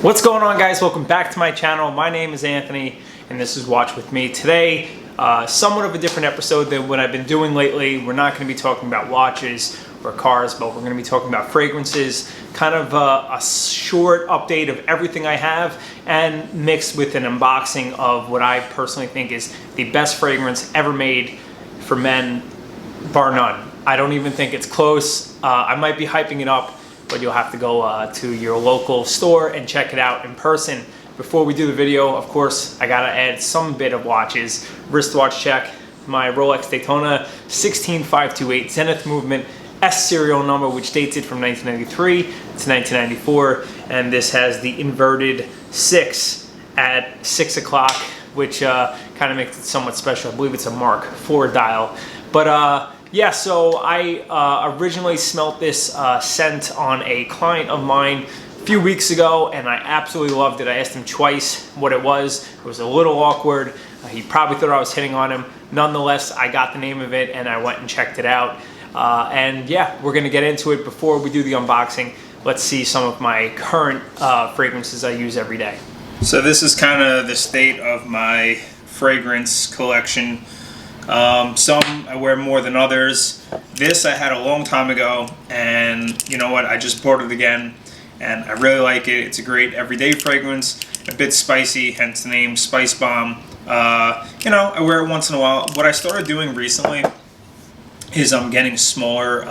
What's going on, guys? Welcome back to my channel. My name is Anthony and this is Watch With Me. Today, somewhat of a different episode than what I've been doing lately. We're not going to be talking about watches or cars, but we're going to be talking about fragrances, kind of a short update of everything I have and mixed with an unboxing of what I personally think is the best fragrance ever made for men, bar none. I don't even think it's close. I might be hyping it up, but you'll have to go to your local store and check it out in person. Before we do the video, of course, I gotta add some bit of watches. Wristwatch check, my Rolex Daytona 16528 Zenith Movement S serial number, which dates it from 1993 to 1994. And this has the inverted 6 at 6 o'clock, which kind of makes it somewhat special. I believe it's a Mark IV dial. But yeah, so I originally smelt this scent on a client of mine a few weeks ago, and I absolutely loved it. I asked him twice what it was. It was a little awkward. He probably thought I was hitting on him. Nonetheless, I got the name of it and I went and checked it out. And yeah, we're gonna get into it. Before we do the unboxing, let's see some of my current fragrances I use every day. So this is kind of the state of my fragrance collection. Some I wear more than others. This I had a long time ago, and you know what, I just bought it again and I really like it. It's a great everyday fragrance, a bit spicy, hence the name Spice Bomb. You know, I wear it once in a while. What I started doing recently is I'm getting smaller,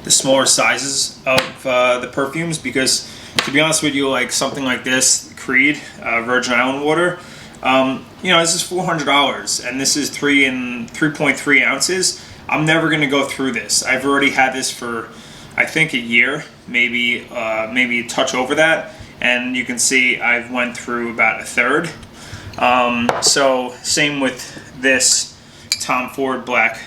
the smaller sizes of the perfumes, because to be honest with you, like something like this, Creed Virgin Island Water, you know, this is $400 and this is 3.3 ounces. I'm never going to go through this. I've already had this for, I think, a year, maybe a touch over that. And you can see I've went through about a third. So same with this Tom Ford Black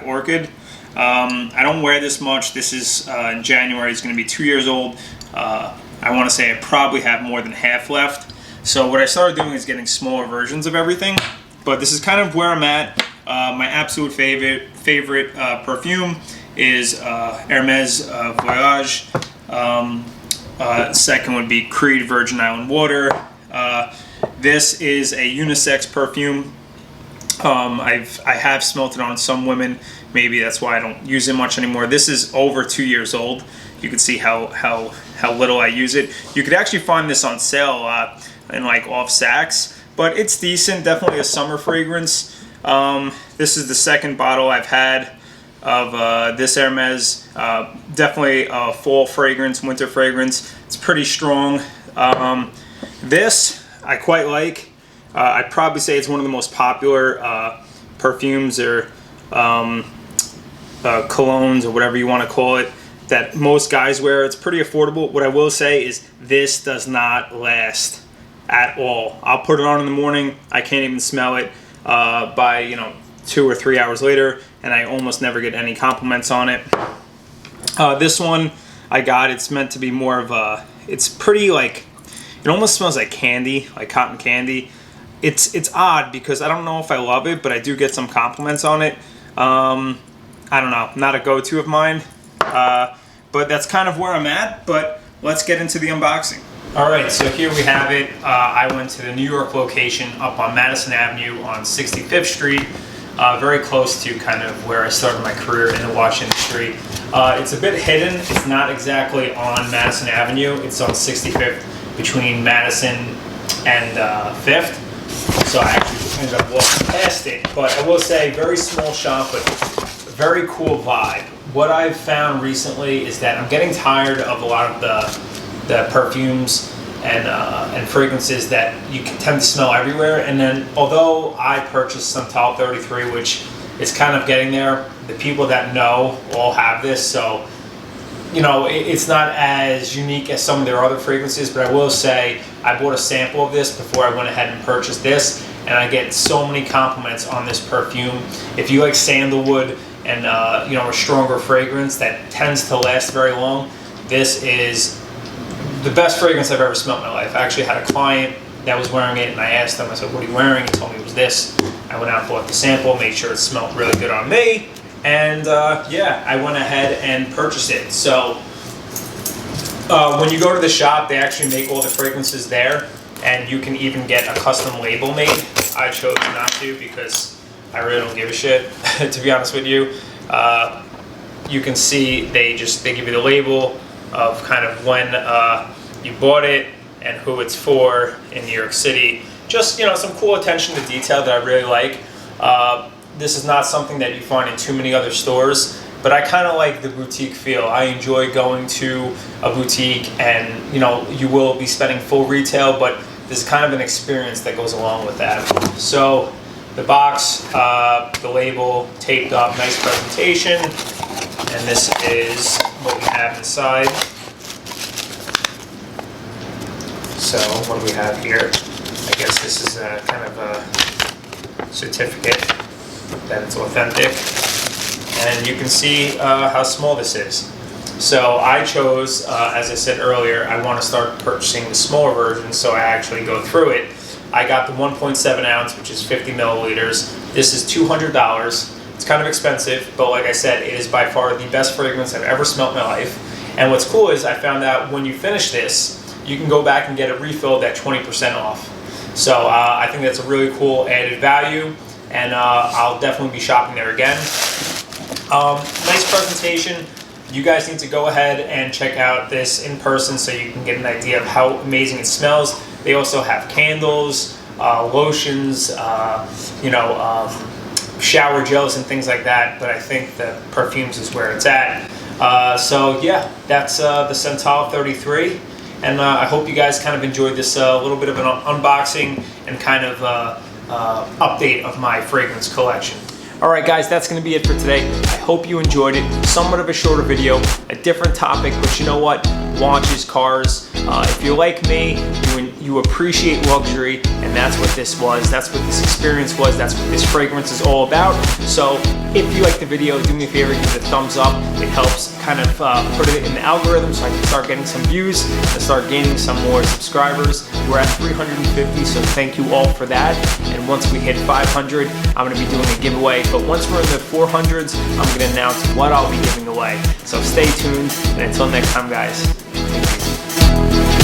Orchid. I don't wear this much. This is in January. It's going to be 2 years old. I want to say I probably have more than half left. So what I started doing is getting smaller versions of everything, but this is kind of where I'm at. My absolute favorite perfume is Hermes Voyage. Second would be Creed Virgin Island Water. This is a unisex perfume. I have smelt it on some women. Maybe that's why I don't use it much anymore. This is over 2 years old. You can see how little I use it. You could actually find this on sale in like off Saks, but it's decent. Definitely a summer fragrance. This is the second bottle I've had of this Hermes. Definitely a fall fragrance, winter fragrance. It's pretty strong. This I quite like. I'd probably say it's one of the most popular perfumes or colognes or whatever you want to call it that most guys wear. It's pretty affordable. What I will say is this does not last at all. I'll put it on in the morning. I can't even smell it by 2 or 3 hours later, and I almost never get any compliments on it. This one I got, it's meant to be more of a, it's pretty like, it almost smells like candy, like cotton candy. It's odd because I don't know if I love it, but I do get some compliments on it. I don't know, not a go-to of mine, but that's kind of where I'm at. But let's get into the unboxing. Alright, so here we have it. I went to the New York location up on Madison Avenue on 65th Street, very close to kind of where I started my career in the watch industry. It's a bit hidden. It's not exactly on Madison Avenue. It's on 65th between Madison and 5th. So I actually ended up walking past it. But I will say, very small shop, but very cool vibe. What I've found recently is that I'm getting tired of a lot of the perfumes and fragrances that you can tend to smell everywhere. And then, although I purchased some Top 33, which is kind of getting there, the people that know all have this, so you know it's not as unique as some of their other fragrances. But I will say I bought a sample of this before I went ahead and purchased this, and I get so many compliments on this perfume. If you like sandalwood and a stronger fragrance that tends to last very long, this is the best fragrance I've ever smelled in my life. I actually had a client that was wearing it, and I asked him, I said, what are you wearing? He told me it was this. I went out and bought the sample, made sure it smelled really good on me, and yeah, I went ahead and purchased it. So When you go to the shop, they actually make all the fragrances there, and you can even get a custom label made. I chose not to because I really don't give a shit, to be honest with you. You can see they give you the label of kind of when you bought it and who it's for in New York City. Just, you know, some cool attention to detail that I really like. This is not something that you find in too many other stores, but I kind of like the boutique feel. I enjoy going to a boutique, and you know, you will be spending full retail, but there's kind of an experience that goes along with that. So the box, the label taped up, nice presentation, and this is what we have inside. So what do we have here? I guess this is a kind of a certificate that it's authentic. And you can see how small this is. So I chose, as I said earlier, I want to start purchasing the smaller version, so I actually go through it. I got the 1.7 ounce, which is 50 milliliters. This is $200. It's kind of expensive, but like I said, it is by far the best fragrance I've ever smelled in my life. And what's cool is I found out when you finish this, you can go back and get it refilled at 20% off. So I think that's a really cool added value, and I'll definitely be shopping there again. Nice presentation. You guys need to go ahead and check out this in person so you can get an idea of how amazing it smells. They also have candles, lotions, shower gels and things like that, but I think the Perfumes is where it's at. So yeah, that's the Central 33, and I hope you guys kind of enjoyed this little bit of an unboxing and kind of update of my fragrance collection. Alright guys, that's going to be it for today. I hope you enjoyed it. Somewhat of a shorter video, a different topic, but you know what? Watches, cars. If you're like me, you appreciate luxury, and that's what this was. That's what this experience was. That's what this fragrance is all about. So if you like the video, do me a favor, give it a thumbs up. It helps kind of put it in the algorithm so I can start getting some views and start gaining some more subscribers. We're at 350, so thank you all for that. And once we hit 500, I'm going to be doing a giveaway. But once we're in the 400s, I'm going to announce what I'll be giving away. So stay tuned, and until next time, guys. Thank you.